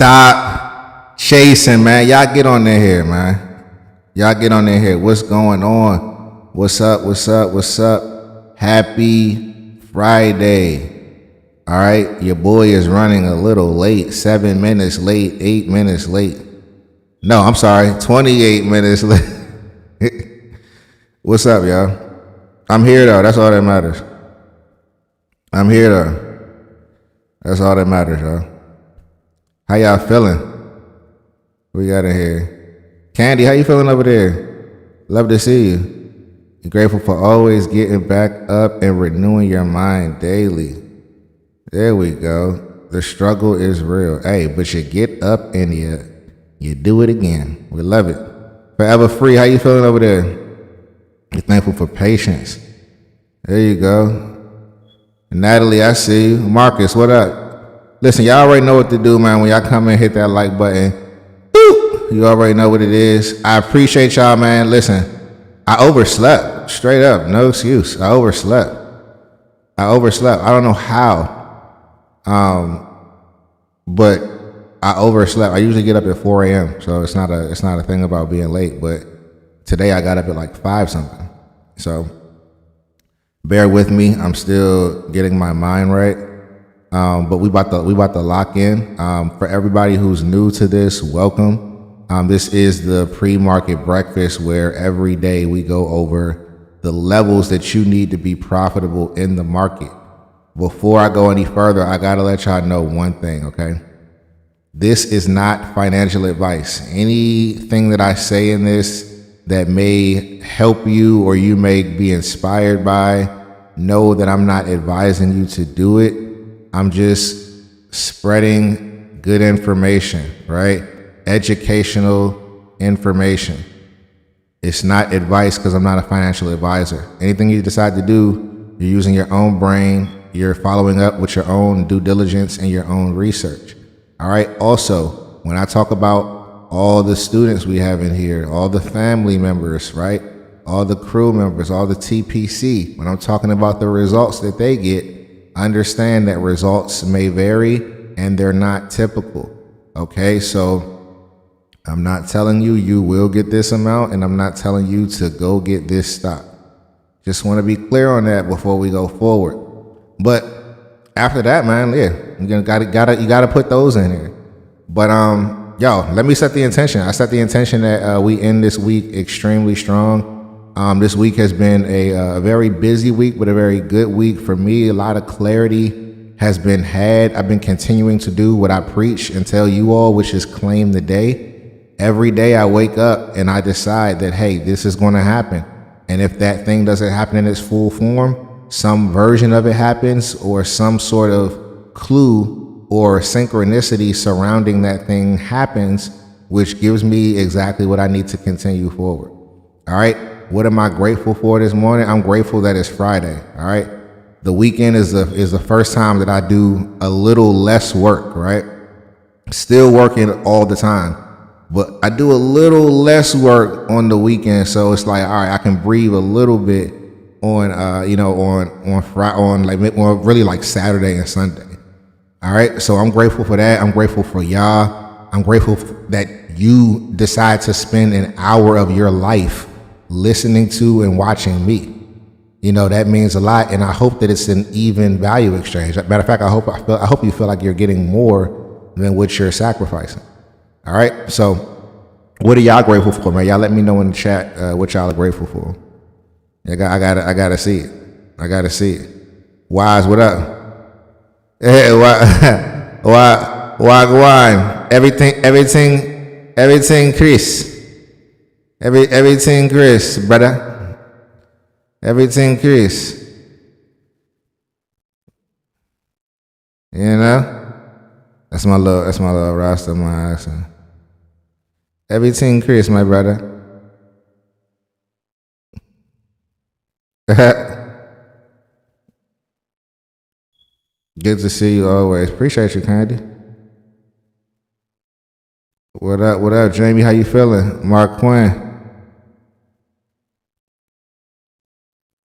Stop chasing, man. Y'all get on in here, man. Y'all get on in here. What's going on? What's up? What's up? What's up? Happy Friday. All right. Your boy is running a little late. 7 minutes late. 8 minutes late. No, I'm sorry. 28 minutes late. What's up, y'all? I'm here, though. That's all that matters. I'm here, though. That's all that matters, y'all. How y'all feeling? We got in here. Candy, how you feeling over there? Love to see you. You're grateful for always getting back up and renewing your mind daily. There we go. The struggle is real. Hey, but you get up and you do it again. We love it. Forever Free, how you feeling over there? You're thankful for patience. There you go. Natalie, I see you. Marcus, what up? Listen, y'all already know what to do, man. When y'all come and hit that like button, boop, you already know what it is. I appreciate y'all, man. Listen, I overslept. Straight up, no excuse. I overslept. I don't know how, but I overslept. I usually get up at 4 a.m., so it's not a thing about being late. But today I got up at like 5 something. So bear with me. I'm still getting my mind right. But we about to lock in. For everybody who's new to this, welcome. This is the pre-market breakfast where every day we go over the levels that you need to be profitable in the market. Before I go any further, I gotta let y'all know one thing, okay? This is not financial advice. Anything that I say in this that may help you or you may be inspired by, know that I'm not advising you to do it. I'm just spreading good information, right? Educational information. It's not advice because I'm not a financial advisor. Anything you decide to do, you're using your own brain. You're following up with your own due diligence and your own research. All right. Also, when I talk about all the students we have in here, all the family members, right? All the crew members, all the TPC, when I'm talking about the results that they get, understand that results may vary and they're not typical. Okay, so I'm not telling you you will get this amount, and I'm not telling you to go get this stock. Just want to be clear on that before we go forward. But after that, man, yeah, you gotta put those in here. But yo, let me set the intention. I set the intention that we end this week extremely strong. This week has been a very busy week, but a very good week for me. A lot of clarity has been had. I've been continuing to do what I preach and tell you all, which is claim the day. Every day I wake up and I decide that, hey, this is going to happen. And if that thing doesn't happen in its full form, some version of it happens, or some sort of clue or synchronicity surrounding that thing happens, which gives me exactly what I need to continue forward. All right. What am I grateful for this morning? I'm grateful that it's Friday. All right. The weekend is the first time that I do a little less work, right? Still working all the time, but I do a little less work on the weekend. So it's like, all right, I can breathe a little bit on, on Friday, really like Saturday and Sunday. All right. So I'm grateful for that. I'm grateful for y'all. I'm grateful that you decide to spend an hour of your life listening to and watching me. You know, that means a lot, and I hope that it's an even value exchange. Matter of fact, I hope you feel like you're getting more than what you're sacrificing. All right. So what are y'all grateful for, man? Y'all let me know in the chat what y'all are grateful for. I gotta see it. I gotta see it. Wise, what up? Hey, why? Everything, Chris. Everything, Chris, brother. Everything, Chris. You know, that's my little Rasta, my accent. Everything, Chris, my brother. Good to see you always. Appreciate you, Candy. What up, Jamie? How you feeling? Mark Quinn.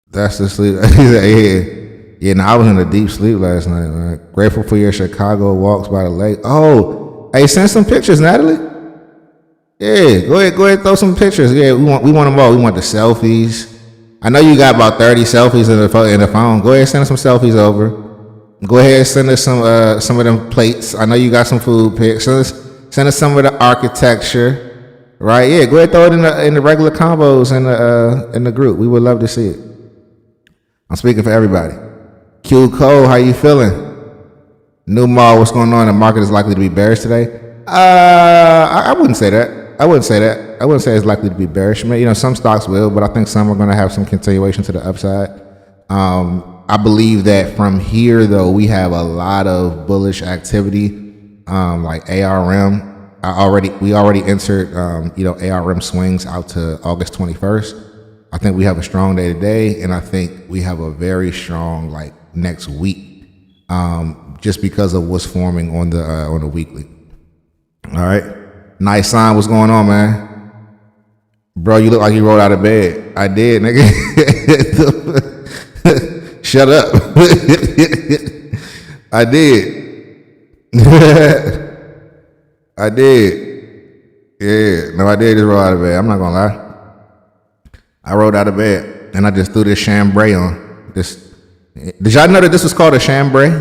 That's the sleep. Yeah, no, I was in a deep sleep last night, man. Grateful for your Chicago walks by the lake. Oh, Hey, send some pictures, Natalie. Yeah, go ahead, throw some pictures. Yeah, we want them all. We want the selfies. I know you got about 30 selfies in the phone. Go ahead, send us some selfies over. Go ahead, and send us some of them plates. I know you got some food pics. Send us some of the architecture. Right? Yeah, go ahead, throw it in the regular combos in the group. We would love to see it. I'm speaking for everybody. Q Cole, how you feeling? New Mall, what's going on? The market is likely to be bearish today. I wouldn't say that. I wouldn't say it's likely to be bearish. Some stocks will, but I think some are going to have some continuation to the upside. I believe that from here, though, we have a lot of bullish activity, like ARM. We already entered, ARM swings out to August 21st. I think we have a strong day today, and I think we have a very strong next week, just because of what's forming on the weekly. All right. Nice sign. What's going on, man? Bro, you look like you rolled out of bed. I did, nigga. Shut up. I did. I did. Yeah. No, I did just roll out of bed. I'm not gonna lie. I rolled out of bed and I just threw this chambray on. Did y'all know that this was called a chambray?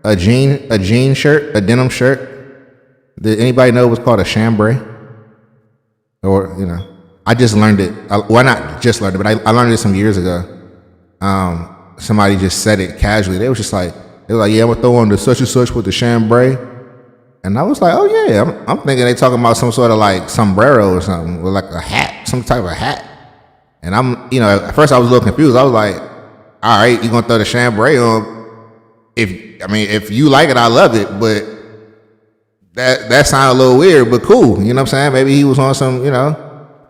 A jean shirt, a denim shirt? Did anybody know it was called a chambray? Or, I just learned it. Well, not just learned it, but I learned it some years ago. Somebody just said it casually. They was like, yeah, I'm gonna throw on the such and such with the chambray. And I was like, oh yeah, I'm thinking they talking about some sort of sombrero or something with a hat, some type of hat. And at first I was a little confused. I was like, all right, you gonna throw the chambray on? If you like it, I love it, but that sounded a little weird, but cool. You know what I'm saying? Maybe he was on some,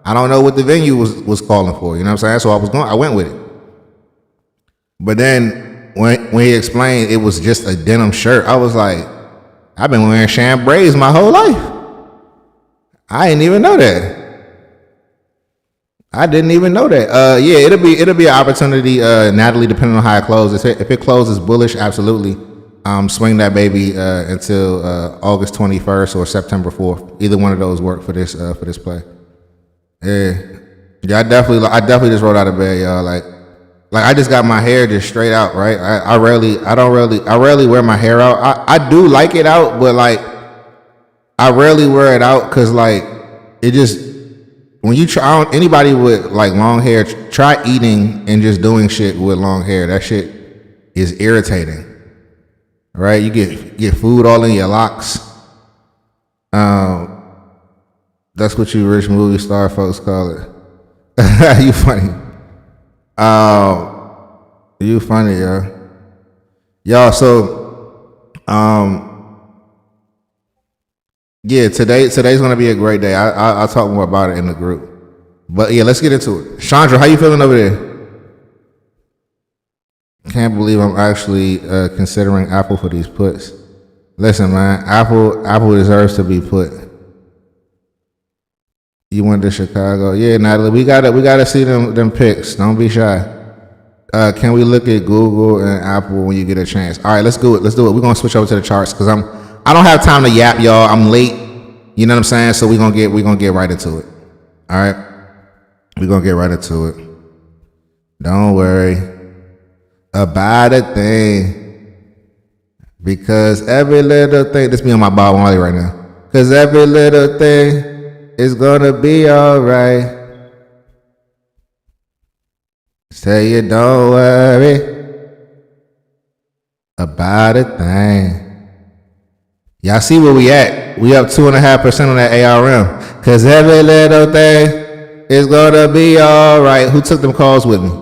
I don't know what the venue was calling for. You know what I'm saying? So I went with it. But then when he explained it was just a denim shirt, I was like, I've been wearing chambrays my whole life. I didn't even know that. I didn't even know that. Yeah, it'll be an opportunity, Natalie, depending on how it closes. If it closes bullish, absolutely. Swing that baby until August 21st or September 4th. Either one of those work for this play. Yeah. I definitely just rolled out of bed, y'all. Like I just got my hair just straight out, right? I rarely wear my hair out. I do like it out, but I rarely wear it out because it just, when you try, anybody with long hair, try eating and just doing shit with long hair. That shit is irritating. Right, you get food all in your locks. That's what you rich movie star folks call it. You funny. You funny, y'all. So, yeah, today's gonna be a great day. I'll talk more about it in the group. But yeah, let's get into it. Chandra, how you feeling over there? Can't believe I'm actually considering Apple for these puts. Listen, man, Apple deserves to be put. You went to Chicago, yeah, Natalie. We gotta see them picks. Don't be shy. Can we look at Google and Apple when you get a chance? All right, let's do it. We're gonna switch over to the charts because I don't have time to yap, y'all. I'm late. You know what I'm saying? So we're gonna get right into it. All right, we're gonna get right into it. Don't worry about a thing, because every little thing, this be on my Bob Marley right now, because every little thing is gonna be alright. Say you don't worry about a thing. Y'all see where we at? We up 2.5% on that ARM, because every little thing is gonna be alright. Who took them calls with me?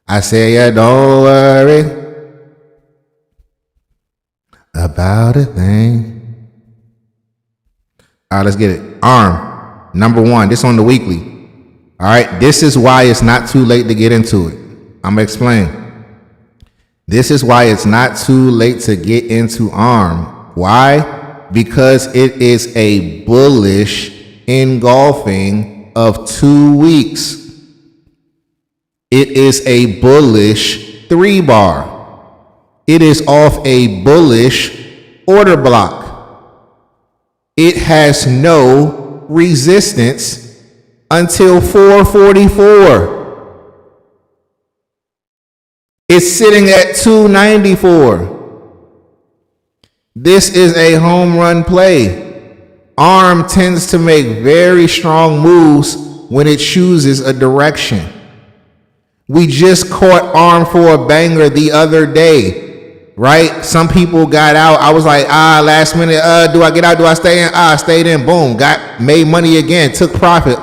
I say, yeah, don't worry about a thing. All right, let's get it. ARM, number one. This on the weekly. All right, this is why it's not too late to get into it. I'm going to explain. This is why it's not too late to get into ARM. Why? Because it is a bullish engulfing of 2 weeks. It is a bullish 3-bar. It is off a bullish order block. It has no resistance until 444. It's sitting at 294. This is a home run play. ARM tends to make very strong moves when it chooses a direction. We just caught ARM for a banger the other day, right? Some people got out. I was like, last minute, do I get out? Do I stay in? I stayed in. Boom. Made money again. Took profit.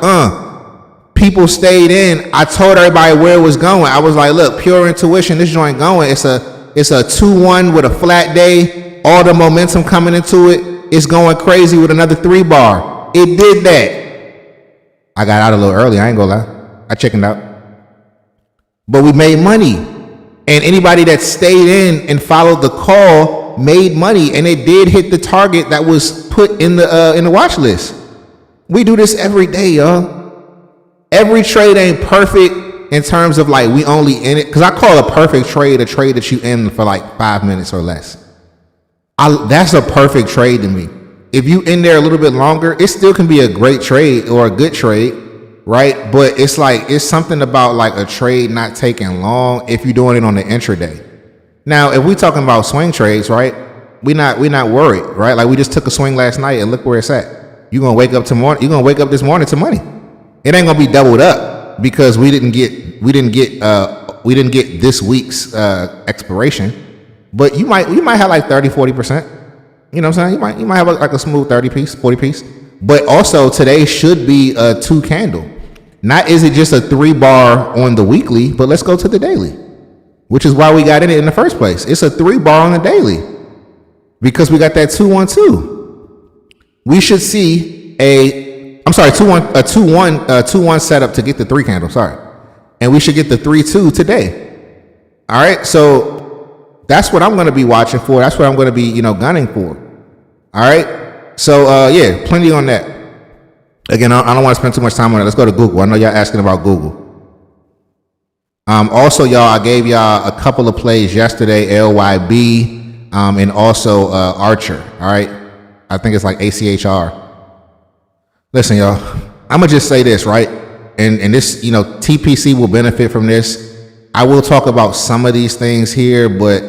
People stayed in. I told everybody where it was going. I was like, look, pure intuition. This joint going. It's a 2-1 with a flat day. All the momentum coming into it. It's going crazy with another 3-bar. It did that. I got out a little early. I ain't gonna lie. I chickened out. But we made money. And anybody that stayed in and followed the call made money. And it did hit the target that was put in the watch list. We do this every day, y'all. Every trade ain't perfect in terms of like we only in it. Because I call a perfect trade a trade that you in for like 5 minutes or less. That's a perfect trade to me. If you in there a little bit longer, it still can be a great trade or a good trade, right? But it's like, it's something about like a trade not taking long if you're doing it on the intraday. Now, if we talking about swing trades, right? We not worried, right? Like we just took a swing last night and look where it's at. You're gonna wake up this morning to money. It ain't gonna be doubled up because we didn't get this week's expiration. But you might have like 30-40%. You know what I'm saying? You might have like a smooth 30 piece, 40 piece. But also today should be a 2 candle. Not is it just a 3-bar on the weekly, but let's go to the daily, which is why we got in it in the first place. It's a 3-bar on the daily because we got that 2-1-2. We should see a 2-1 setup to get the 3 candle. Sorry, and we should get the 3-2 today. All right, so that's what I'm going to be watching for. That's what I'm going to be, gunning for. All right. So, yeah, plenty on that. Again, I don't want to spend too much time on it. Let's go to Google. I know y'all asking about Google. Also, y'all, I gave y'all a couple of plays yesterday, LYB, and also Archer. All right. I think it's like ACHR. Listen, y'all, I'm going to just say this, right? And this, TPC will benefit from this. I will talk about some of these things here, but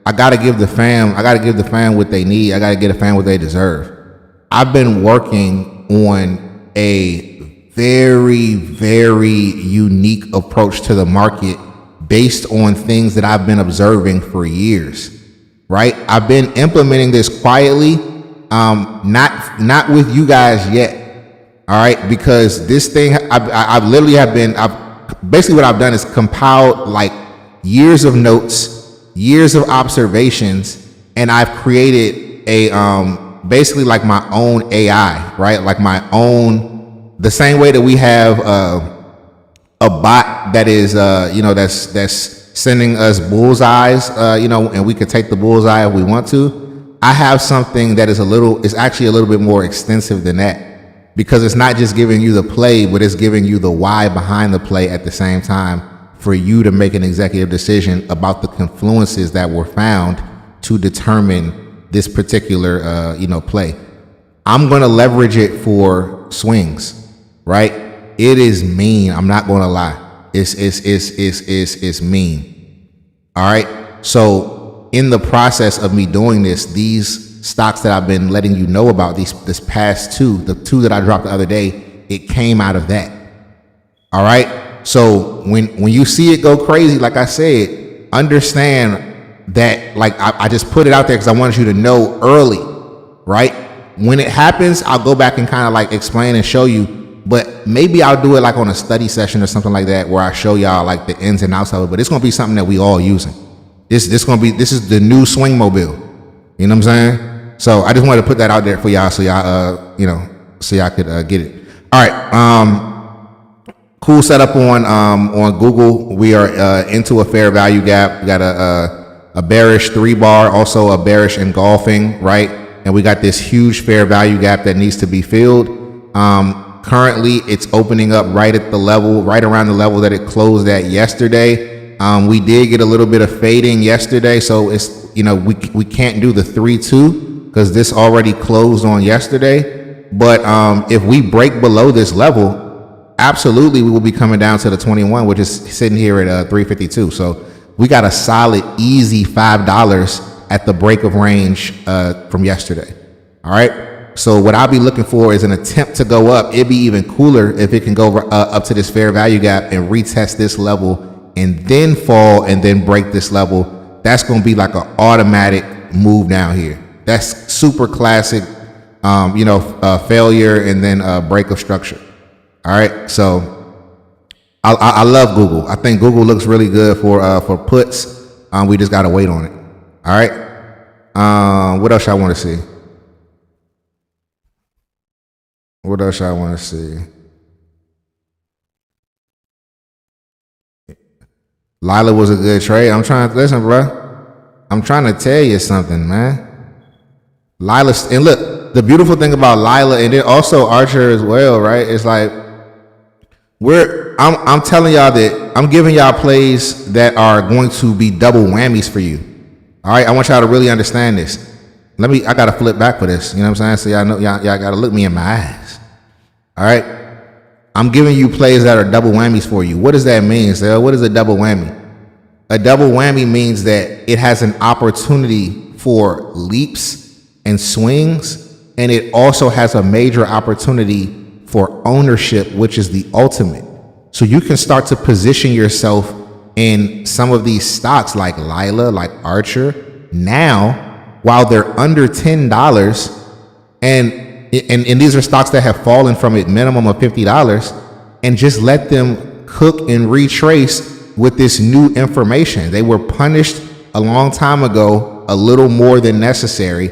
I gotta give the fam what they need. I gotta give the fam what they deserve. I've been working on a very, very unique approach to the market based on things that I've been observing for years, right? I've been implementing this quietly, not with you guys yet, all right? Because this thing, basically what I've done is compiled like years of notes, years of observations, and I've created a basically like my own AI, right? Like my own, the same way that we have a bot that is that's sending us bullseyes, and we could take the bullseye if we want to. I have something that is actually a little bit more extensive than that, because it's not just giving you the play, but it's giving you the why behind the play at the same time, for you to make an executive decision about the confluences that were found to determine this particular, play. I'm going to leverage it for swings, right? It is mean. I'm not going to lie. It's mean. All right. So in the process of me doing this, these stocks that I've been letting you know about, this past the two that I dropped the other day, it came out of that. All right. So when you see it go crazy, like I said, understand that, like I just put it out there because I wanted you to know early, right? When it happens, I'll go back and kind of like explain and show you, but maybe I'll do it like on a study session or something like that, where I show y'all like the ins and outs of it. But it's gonna be something that we all using. This is the new swing mobile. You know what I'm saying? So I just wanted to put that out there for y'all, so y'all could get it. All right. Cool setup on Google. We are into a fair value gap. We got a bearish 3-bar, also a bearish engulfing, right? And we got this huge fair value gap that needs to be filled. Currently, it's opening up right around the level that it closed at yesterday. We did get a little bit of fading yesterday, so it's we can't do the 3-2. because this already closed on yesterday. But if we break below this level, absolutely we will be coming down to the 21, which is sitting here at 352. So we got a solid, easy $5 at the break of range from yesterday. All right. So what I'll be looking for is an attempt to go up. It'd be even cooler if it can go up to this fair value gap and retest this level and then fall and then break this level. That's going to be like an automatic move down here. That's super classic, failure and then break of structure. All right. So I love Google. I think Google looks really good for puts. We just got to wait on it. All right. What else I want to see? What else I want to see? Lila was a good trade. I'm trying to listen, bro. I'm trying to tell you something, man. Lila, and look, the beautiful thing about Lila and then also Archer as well, right? It's like I'm telling y'all that I'm giving y'all plays that are going to be double whammies for you. All right, I want y'all to really understand this. I gotta flip back for this. You know what I'm saying? So y'all know y'all gotta look me in my eyes. All right. I'm giving you plays that are double whammies for you. What does that mean, Sal? What is a double whammy? A double whammy means that it has an opportunity for leaps and swings, and it also has a major opportunity for ownership, which is the ultimate. So you can start to position yourself in some of these stocks like Lila, like Archer, now while they're under $10, and these are stocks that have fallen from a minimum of $50, and just let them cook and retrace with this new information. They were punished a long time ago, a little more than necessary.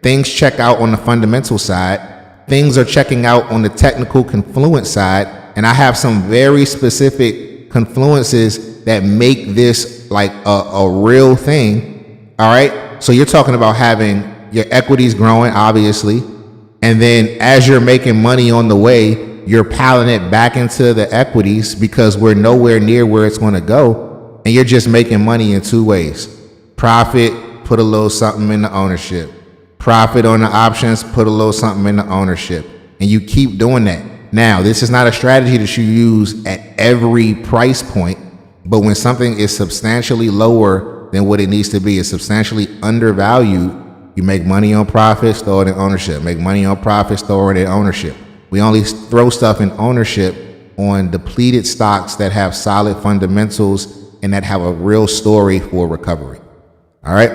Things check out on the fundamental side. Things are checking out on the technical confluence side. And I have some very specific confluences that make this like a real thing. All right. So you're talking about having your equities growing, obviously. And then as you're making money on the way, you're piling it back into the equities because we're nowhere near where it's going to go. And you're just making money in two ways. Profit, put a little something in the ownership. Profit on the options, put a little something in the ownership. And you keep doing that. Now, this is not a strategy that you use at every price point, but when something is substantially lower than what it needs to be, is substantially undervalued, you make money on profits, throw it in ownership. Make money on profits, throw it in ownership. We only throw stuff in ownership on depleted stocks that have solid fundamentals and that have a real story for recovery. All right?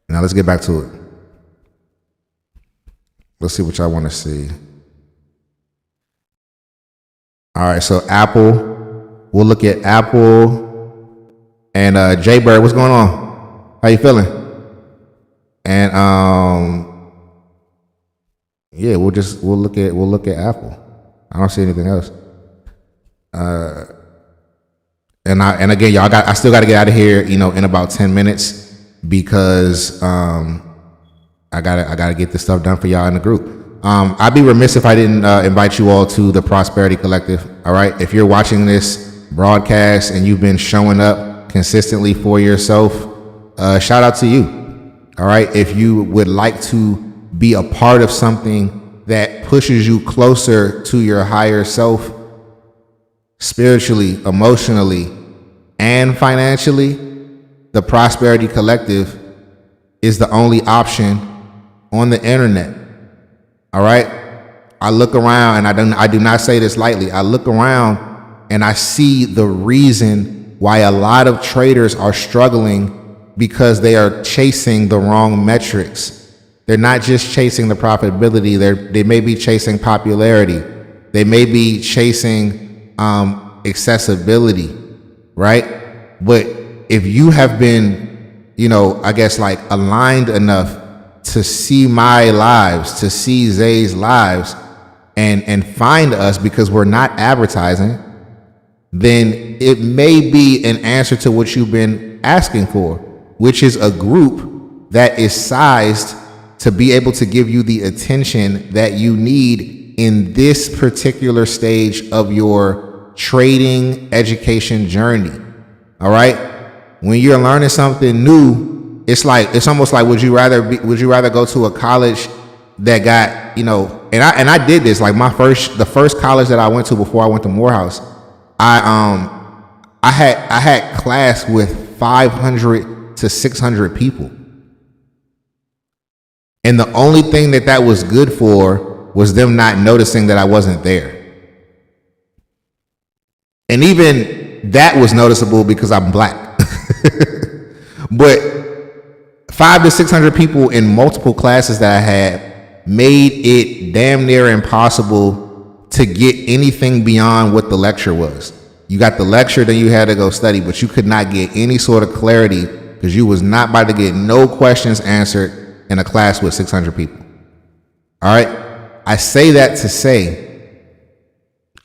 Now let's get back to it. Let's see what y'all want to see. All right, so Apple. We'll look at Apple and Jaybird. What's going on? How you feeling? And yeah, we'll look at Apple. I don't see anything else. And again, y'all I still got to get out of here, in about 10 minutes because I gotta get this stuff done for y'all in the group. I'd be remiss if I didn't invite you all to the Prosperity Collective. All right, if you're watching this broadcast and you've been showing up consistently for yourself, shout out to you. All right, if you would like to be a part of something that pushes you closer to your higher self, spiritually, emotionally, and financially, the Prosperity Collective is the only option on the internet. All right. I look around, and I do not say this lightly. I look around and I see the reason why a lot of traders are struggling, because they are chasing the wrong metrics. They're not just chasing the profitability. They may be chasing popularity. They may be chasing accessibility, right? But if you have been, aligned enough to see my lives, to see Zay's lives, and find us because we're not advertising, then it may be an answer to what you've been asking for, which is a group that is sized to be able to give you the attention that you need in this particular stage of your trading education journey. All right. When you're learning something new, it's almost like would you rather go to a college that got, you know, and I did this, like the first college that I went to before I went to Morehouse, I had class with 500 to 600 people. And the only thing that was good for was them not noticing that I wasn't there. And even that was noticeable because I'm black. But 500 to 600 people in multiple classes that I had made it damn near impossible to get anything beyond what the lecture was. You got the lecture, then you had to go study, but you could not get any sort of clarity because you was not about to get no questions answered in a class with 600 people. All right. I say that to say,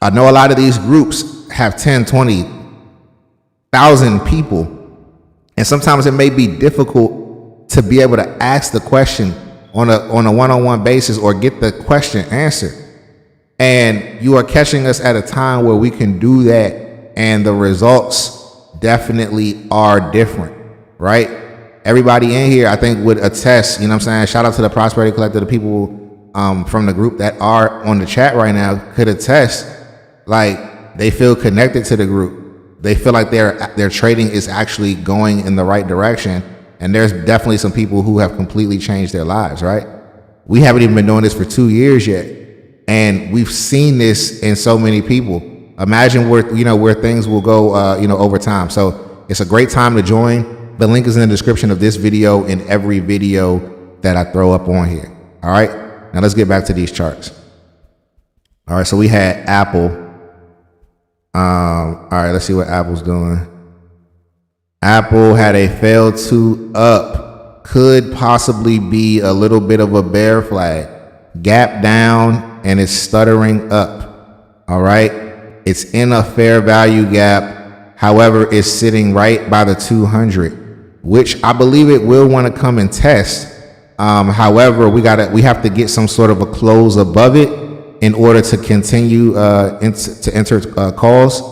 I know a lot of these groups have 10, 20,000 people. And sometimes it may be difficult to be able to ask the question on a one-on-one basis or get the question answered. And you are catching us at a time where we can do that, and the results definitely are different, right? Everybody in here, I think, would attest, you know what I'm saying? Shout out to the Prosperity Collective, the people from the group that are on the chat right now could attest, like, they feel connected to the group. They feel like their trading is actually going in the right direction. And there's definitely some people who have completely changed their lives, right? We haven't even been doing this for 2 years yet. And we've seen this in so many people. Imagine where things will go, over time. So it's a great time to join. The link is in the description of this video and every video that I throw up on here. All right. Now let's get back to these charts. All right. So we had Apple. All right. Let's see what Apple's doing. Apple had a fail to up. Could possibly be a little bit of a bear flag. Gap down and it's stuttering up. All right. It's in a fair value gap. However, it's sitting right by the 200, which I believe it will want to come and test. However, we have to get some sort of a close above it in order to continue to enter calls.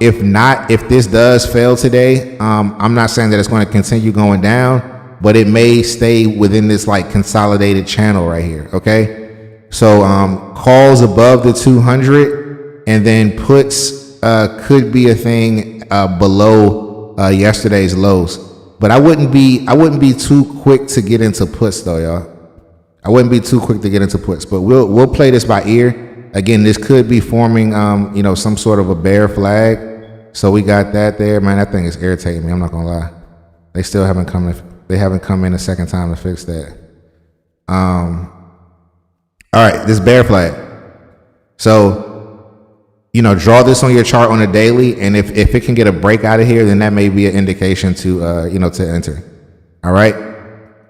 If not, if this does fail today, I'm not saying that it's going to continue going down, but it may stay within this like consolidated channel right here. Okay. So, calls above the 200 and then puts, could be a thing, below, yesterday's lows, but I wouldn't be too quick to get into puts though, y'all. I wouldn't be too quick to get into puts, but we'll play this by ear. Again, this could be forming, some sort of a bear flag. So we got that there, man. That thing is irritating me. I'm not gonna lie. They still haven't come in a second time to fix that. All right, this bear flag. So, draw this on your chart on a daily, and if it can get a break out of here, then that may be an indication to to enter. All right,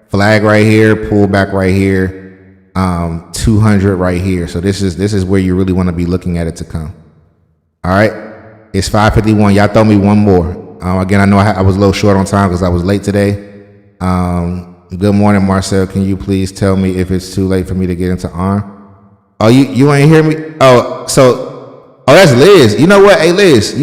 flag right here, pull back right here, 200 right here. So this is where you really want to be looking at it to come. All right, it's 5:51. Y'all throw me one more. Again, I know I was a little short on time because I was late today. Good morning, Marcel. Can you please tell me if it's too late for me to get into ARM? Oh, you ain't hear me? Oh, that's Liz. You know what? Hey, Liz,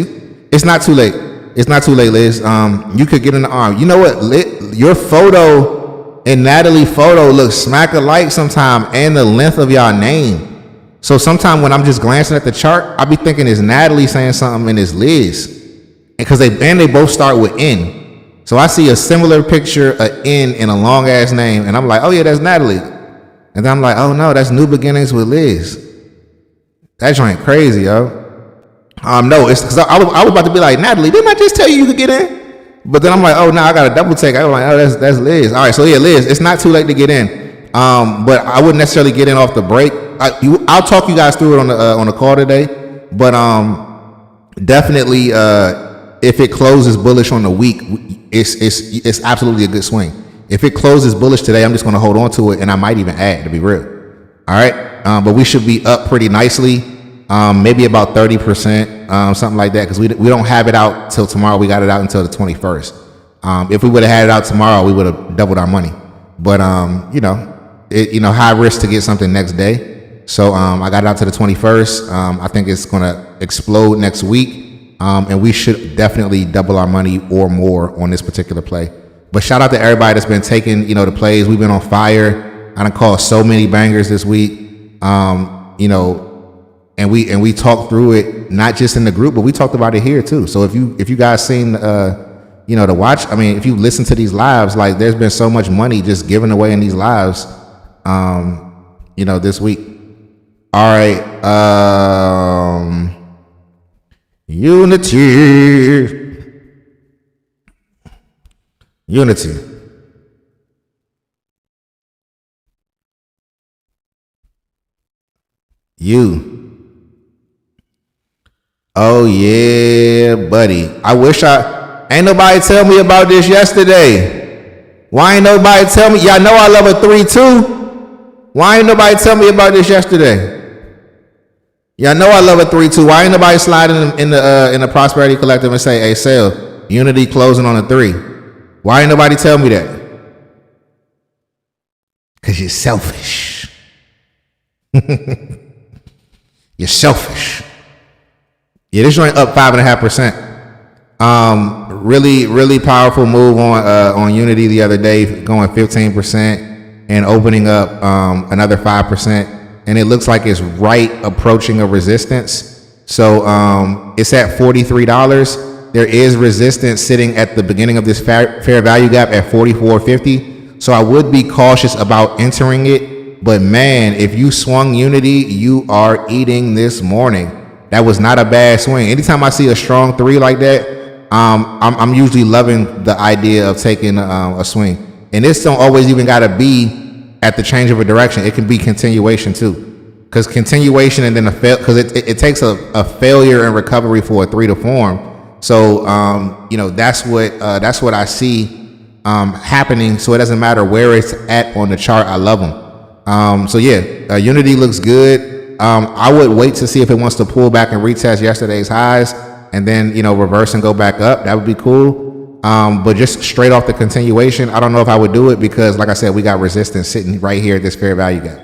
it's not too late. It's not too late, Liz. You could get in the arm. You know what? Your photo and Natalie's photo looks smack alike sometime, and the length of y'all name. So sometime when I'm just glancing at the chart, I'll be thinking it's Natalie saying something and it's Liz. Because they both start with N. So I see a similar picture, an N and a long ass name, and I'm like, oh yeah, that's Natalie. And then I'm like, oh no, that's New Beginnings with Liz. That joint crazy, yo. No, it's because I was about to be like, Natalie, didn't I just tell you could get in? But then I'm like, oh no, I got to double take. I was like, oh, that's Liz. All right, so yeah, Liz, it's not too late to get in. But I wouldn't necessarily get in off the break. I'll talk you guys through it on the call today. But definitely, if it closes bullish on the week, it's absolutely a good swing. If it closes bullish today, I'm just going to hold on to it, and I might even add, to be real. All right. But we should be up pretty nicely, maybe about 30%, something like that, because we don't have it out till tomorrow. We got it out until the 21st. If we would have had it out tomorrow, we would have doubled our money. But high risk to get something next day. So I got it out to the 21st. I think it's going to explode next week, and we should definitely double our money or more on this particular play. But shout out to everybody that's been taking, the plays. We've been on fire. I done called so many bangers this week. And we talked through it, not just in the group, but we talked about it here too. So if you guys seen, to watch, if you listen to these lives, like there's been so much money just given away in these lives, this week. All right. Unity. Oh yeah, buddy. Ain't nobody tell me about this yesterday. Why ain't nobody tell me? Y'all know I love a 3-2. Why ain't nobody tell me about this yesterday? Y'all know I love a 3-2. Why ain't nobody sliding in the Prosperity Collective and say, hey, Sale, Unity closing on a 3? Why ain't nobody tell me that? Because you're selfish. You're selfish. Yeah, this joint up 5.5%. Really, really powerful move on Unity the other day, going 15% and opening up another 5%. And it looks like it's right approaching a resistance. So it's at $43. There is resistance sitting at the beginning of this fair value gap at $44.50. So I would be cautious about entering it. But man, if you swung Unity, you are eating this morning. That was not a bad swing. Anytime I see a strong 3 like that, I'm usually loving the idea of taking a swing. And this don't always even got to be at the change of a direction. It can be continuation too, because continuation and then because it takes a failure and recovery for a 3 to form. So that's what I see happening. So it doesn't matter where it's at on the chart. I love them. Unity looks good. I would wait to see if it wants to pull back and retest yesterday's highs and then, reverse and go back up. That would be cool. But just straight off the continuation, I don't know if I would do it because, like I said, we got resistance sitting right here at this fair value gap.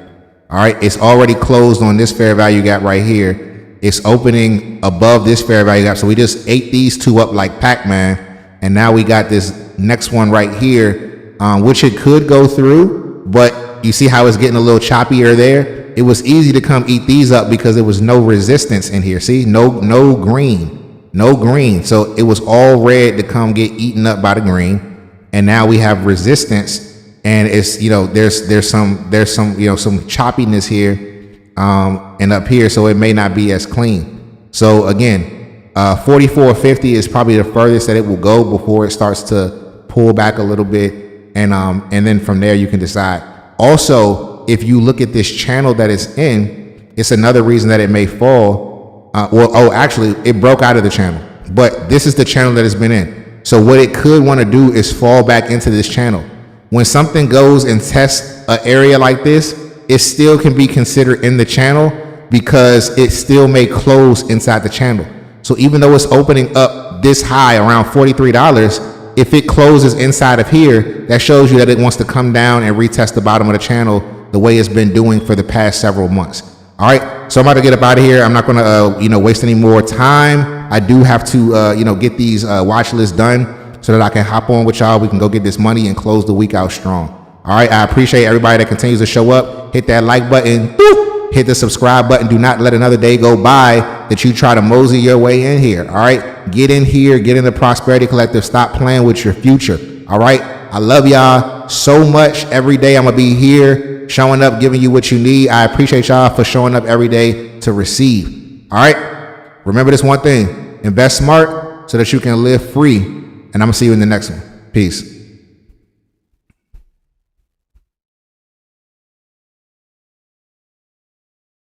All right. It's already closed on this fair value gap right here. It's opening above this fair value gap. So we just ate these two up like Pac-Man. And now we got this next one right here, which it could go through, but you see how it's getting a little choppier there. It was easy to come eat these up because there was no resistance in here. See, no green. So it was all red to come get eaten up by the green. And now we have resistance, and it's, there's some choppiness here, and up here. So it may not be as clean. So again, 44.50 is probably the furthest that it will go before it starts to pull back a little bit. And then from there you can decide. Also, if you look at this channel that it's in, it's another reason that it may fall. Actually, it broke out of the channel, but this is the channel that it's been in. So what it could want to do is fall back into this channel. When something goes and tests an area like this, it still can be considered in the channel because it still may close inside the channel. So even though it's opening up this high around $43, if it closes inside of here, that shows you that it wants to come down and retest the bottom of the channel the way it's been doing for the past several months. All right, so I'm about to get up out of here. I'm not going to, waste any more time. I do have to, get these watch lists done so that I can hop on with y'all. We can go get this money and close the week out strong. All right, I appreciate everybody that continues to show up. Hit that like button. Boop, hit the subscribe button. Do not let another day go by that you try to mosey your way in here. All right, get in here, get in the Prosperity Collective. Stop playing with your future. All right, I love y'all so much. Every day I'm going to be here showing up, giving you what you need. I appreciate y'all for showing up every day to receive. All right, remember this one thing: invest smart so that you can live free. And I'm going to see you in the next one. Peace.